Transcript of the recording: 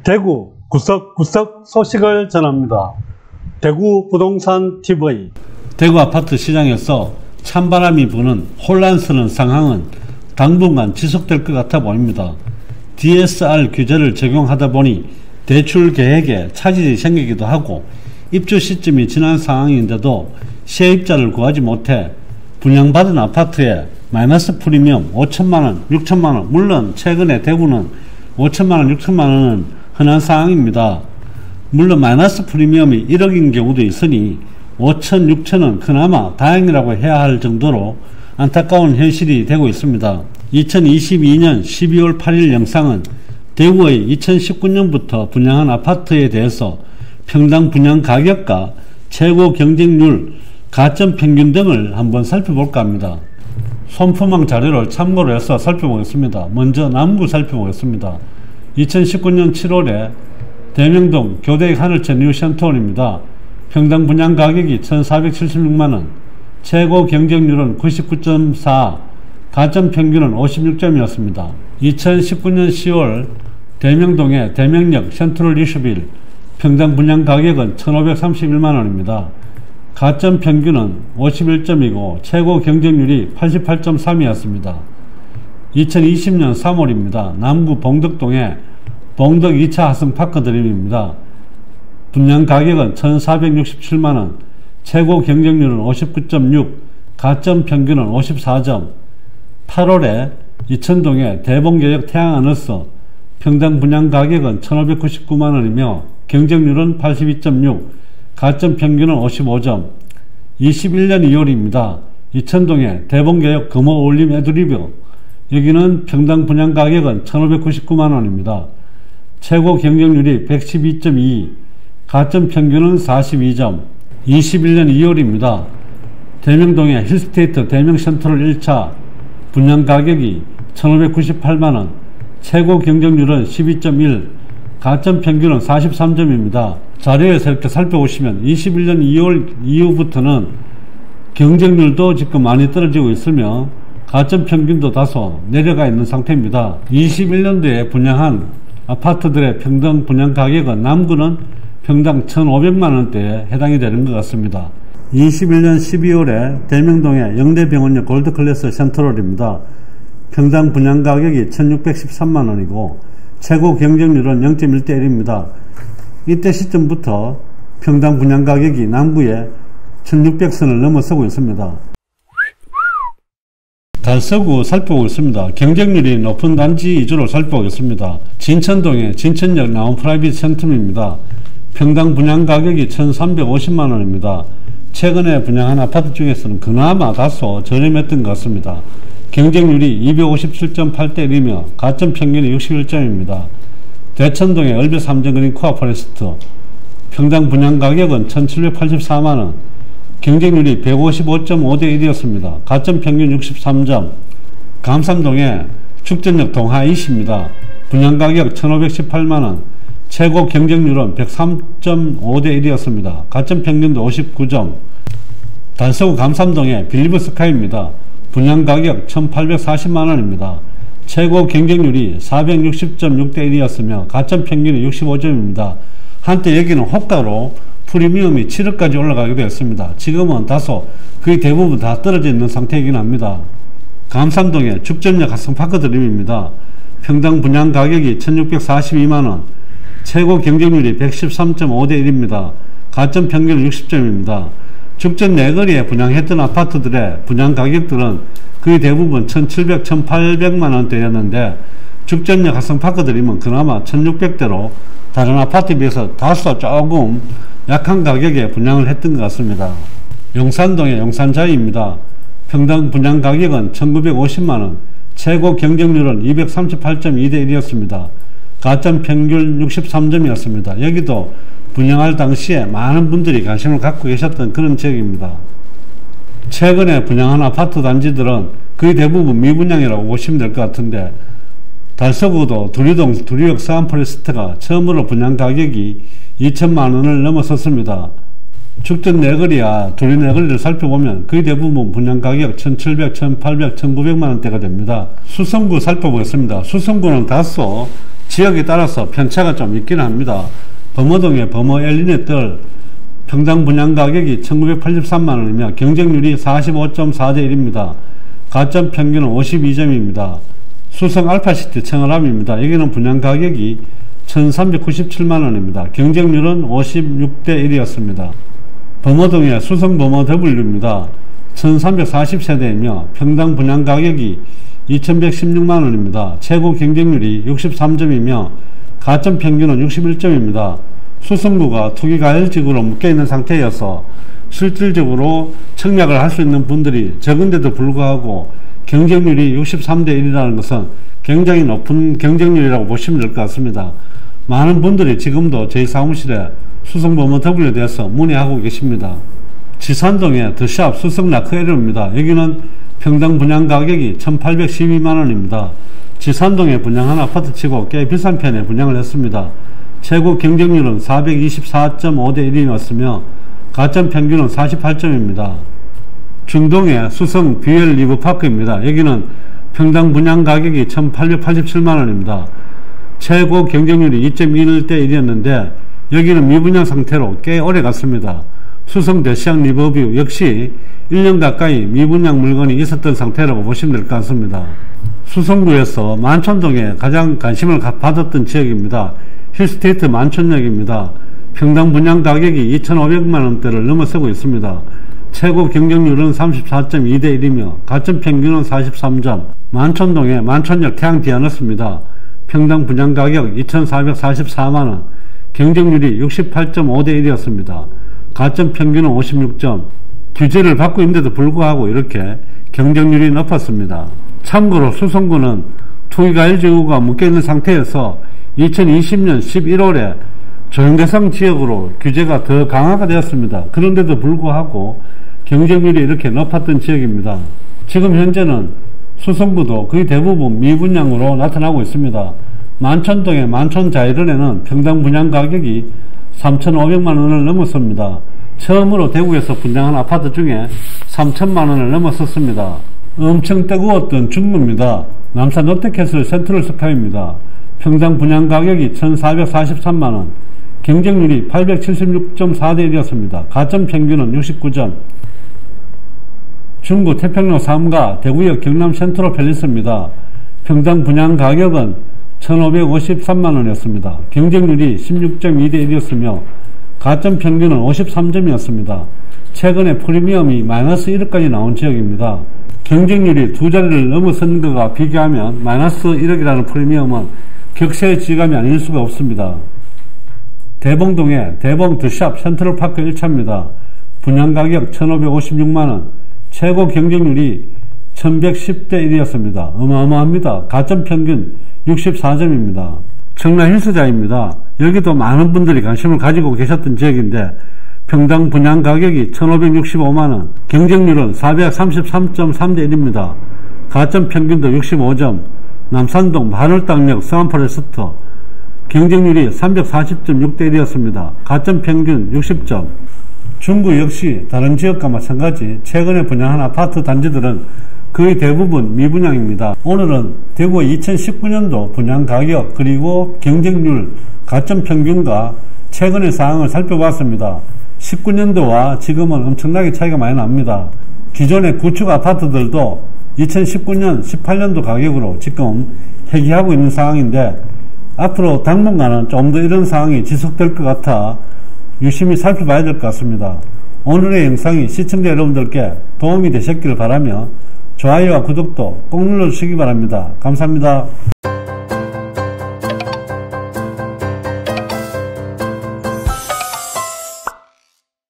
대구 구석구석 소식을 전합니다. 대구 부동산 TV. 대구 아파트 시장에서 찬바람이 부는 혼란스러운 상황은 당분간 지속될 것 같아 보입니다. DSR 규제를 적용하다 보니 대출 계획에 차질이 생기기도 하고 입주 시점이 지난 상황인데도 세입자를 구하지 못해 분양받은 아파트에 마이너스 프리미엄 5천만원, 6천만원, 물론 최근에 대구는 5천만원, 6천만원은 흔한 상황입니다. 물론 마이너스 프리미엄이 1억인 경우도 있으니 5천, 6천은 그나마 다행이라고 해야 할 정도로 안타까운 현실이 되고 있습니다. 2022년 12월 8일 영상은 대구의 2019년부터 분양한 아파트에 대해서 평당 분양 가격과 최고 경쟁률, 가점 평균 등을 한번 살펴볼까 합니다. 손품왕 자료를 참고로 해서 살펴보겠습니다. 먼저 남구 살펴보겠습니다. 2019년 7월에 대명동 교대역 하늘채 뉴센터원입니다. 평당 분양 가격이 1,476만원, 최고 경쟁률은 99.4, 가점 평균은 56점이었습니다. 2019년 10월 대명동의 대명역 센트럴 21, 평당 분양 가격은 1,531만원입니다. 가점 평균은 51점이고 최고 경쟁률이 88.3이었습니다. 2020년 3월입니다. 남구 봉덕동의 봉덕 2차 하성파크 드림입니다. 분양 가격은 1,467만원, 최고 경쟁률은 59.6, 가점 평균은 54점. 8월에 이천동의 대봉계역 태양하늘서 평당 분양 가격은 1,599만원이며 경쟁률은 82.6, 가점 평균은 55점. 21년 2월입니다. 이천동의 대봉계역 금호올림 에드리뷰, 여기는 평당 분양 가격은 1,599만원입니다. 최고 경쟁률이 112.2, 가점 평균은 42점. 21년 2월입니다. 대명동의 힐스테이트 대명센트럴 1차 분양 가격이 1,598만원, 최고 경쟁률은 12.1, 가점 평균은 43점입니다. 자료에서 이렇게 살펴보시면 21년 2월 이후부터는 경쟁률도 지금 많이 떨어지고 있으며 가점 평균도 다소 내려가 있는 상태입니다. 21년도에 분양한 아파트들의 평당 분양 가격은 남구는 평당 1,500만원대에 해당이 되는 것 같습니다. 21년 12월에 대명동의 영대병원역 골드클래스 센트럴입니다. 평당 분양 가격이 1,613만원이고 최고 경쟁률은 0.1대 1입니다. 이때 시점부터 평당 분양 가격이 남구에 1,600선을 넘어서고 있습니다. 달서구 살펴보겠습니다. 경쟁률이 높은 단지 위주로 살펴보겠습니다. 진천동의 진천역 나온 프라이빗 센텀입니다. 평당 분양 가격이 1,350만원입니다. 최근에 분양한 아파트 중에서는 그나마 다소 저렴했던 것 같습니다. 경쟁률이 257.8대 1이며 가점 평균이 61점입니다. 대천동의 얼베 3정그린 코아포레스트 평당 분양 가격은 1,784만원, 경쟁률이 155.5대 1이었습니다. 가점 평균 63점. 감삼동의 축전역 동하 20입니다. 분양 가격 1,518만원, 최고 경쟁률은 103.5대 1이었습니다. 가점 평균도 59점. 달서구 감삼동의 빌리브 스카이입니다. 분양 가격 1,840만원입니다. 최고 경쟁률이 460.6대 1이었으며 가점 평균이 65점입니다. 한때 여기는 호가로 프리미엄이 7억까지 올라가기도 했습니다. 지금은 다소 거의 대부분 다 떨어져 있는 상태이긴 합니다. 감삼동의 죽전역 하성파크 드림입니다. 평당 분양 가격이 1,642만원, 최고 경쟁률이 113.5대 1입니다. 가점 평균 60점입니다. 죽전 내거리에 분양했던 아파트들의 분양 가격들은 거의 대부분 1,700, 1,800만원대였는데 죽전역 하성파크 드림은 그나마 1,600대로 다른 아파트에 비해서 다소 조금 약한 가격에 분양을 했던 것 같습니다. 용산동의 용산자이입니다. 평당 분양 가격은 1,950만원, 최고 경쟁률은 238.2대 1이었습니다. 가점 평균 63점이었습니다. 여기도 분양할 당시에 많은 분들이 관심을 갖고 계셨던 그런 지역입니다. 최근에 분양한 아파트 단지들은 거의 대부분 미분양이라고 보시면 될 것 같은데 달서구도 두리동 두리역 서안포레스트가 처음으로 분양 가격이 2천만원을 넘어섰습니다. 죽전 내거리와 두리 내거리를 살펴보면 거의 대부분 분양 가격 1,700, 1,800, 1,900만원대가 됩니다. 수성구 살펴보겠습니다. 수성구는 다소 지역에 따라서 편차가 좀 있기는 합니다. 범어동의 범어 엘리넷들 평당 분양가격이 1983만원이며 경쟁률이 45.4대 1입니다. 가점 평균은 52점입니다. 수성 알파시티 청어람입니다. 여기는 분양가격이 1397만원입니다. 경쟁률은 56대 1이었습니다. 범어동의 수성범어 W입니다. 1340세대이며 평당 분양가격이 2116만원입니다. 최고 경쟁률이 63점이며 가점 평균은 61점입니다. 수성구가 투기과열지구로 묶여있는 상태여서 실질적으로 청약을 할 수 있는 분들이 적은데도 불구하고 경쟁률이 63대 1이라는 것은 굉장히 높은 경쟁률이라고 보시면 될 것 같습니다. 많은 분들이 지금도 저희 사무실에 수성범어 W에 대해서 문의하고 계십니다. 지산동의 더샵 수성라크에르입니다. 여기는 평당 분양가격이 1812만원입니다. 지산동에 분양한 아파트치고 꽤 비싼 편에 분양을 했습니다. 최고 경쟁률은 424.5대 1이었으며 가점 평균은 48점입니다. 중동의 수성 BL 리브파크입니다. 여기는 평당 분양가격이 1887만원입니다. 최고 경쟁률이 2.1대 1이었는데 여기는 미분양 상태로 꽤 오래 갔습니다. 수성 대시양 리버뷰 역시 1년 가까이 미분양 물건이 있었던 상태라고 보시면 될 것 같습니다. 수성구에서 만촌동에 가장 관심을 받았던 지역입니다. 힐스테이트 만촌역입니다. 평당 분양 가격이 2,500만원대를 넘어서고 있습니다. 최고 경쟁률은 34.2대 1이며 가점 평균은 43점. 만촌동의 만촌역 태양 디아너스입니다. 평당 분양 가격 2,444만원, 경쟁률이 68.5대 1이었습니다. 가점 평균은 56점. 규제를 받고 있는데도 불구하고 이렇게 경쟁률이 높았습니다. 참고로 수성구는 투기과열지구가 묶여있는 상태에서 2020년 11월에 조형대상 지역으로 규제가 더 강화가 되었습니다. 그런데도 불구하고 경쟁률이 이렇게 높았던 지역입니다. 지금 현재는 수성구도 거의 대부분 미분양으로 나타나고 있습니다. 만촌동의 만촌자이런에는 평당 분양 가격이 3,500만원을 넘었습니다. 처음으로 대구에서 분양한 아파트 중에 3,000만원을 넘었었습니다. 엄청 뜨거웠던 중구입니다. 남산 롯데캐슬 센트럴 스카이입니다. 평당 분양 가격이 1,443만원, 경쟁률이 876.4대 1이었습니다. 가점 평균은 69점. 중구 태평로 3가 대구역 경남 센트럴 팰리스입니다. 평당 분양 가격은 1,553만원이었습니다. 경쟁률이 16.2대 1이었으며 가점 평균은 53점이었습니다. 최근에 프리미엄이 마이너스 1억까지 나온 지역입니다. 경쟁률이 두 자리를 넘어선 것과 비교하면 마이너스 1억이라는 프리미엄은 격세의 지감이 아닐 수가 없습니다. 대봉동의 대봉 더샵 센트럴파크 1차입니다. 분양가격 1,556만원, 최고 경쟁률이 1,110대 1이었습니다. 어마어마합니다. 가점 평균 64점입니다. 청라 힐스자입니다. 여기도 많은 분들이 관심을 가지고 계셨던 지역인데 평당 분양 가격이 1,565만원, 경쟁률은 433.3대 1입니다. 가점 평균도 65점. 남산동 반월당역 성안포레스트, 경쟁률이 340.6대 1이었습니다. 가점 평균 60점. 중구 역시 다른 지역과 마찬가지 최근에 분양한 아파트 단지들은 거의 대부분 미분양입니다. 오늘은 대구 2019년도 분양 가격 그리고 경쟁률, 가점 평균과 최근의 상황을 살펴봤습니다. 19년도와 지금은 엄청나게 차이가 많이 납니다. 기존의 구축 아파트들도 2019년, 18년도 가격으로 지금 회귀하고 있는 상황인데 앞으로 당분간은 좀 더 이런 상황이 지속될 것 같아 유심히 살펴봐야 될 것 같습니다. 오늘의 영상이 시청자 여러분들께 도움이 되셨기를 바라며 좋아요와 구독도 꼭 눌러주시기 바랍니다. 감사합니다.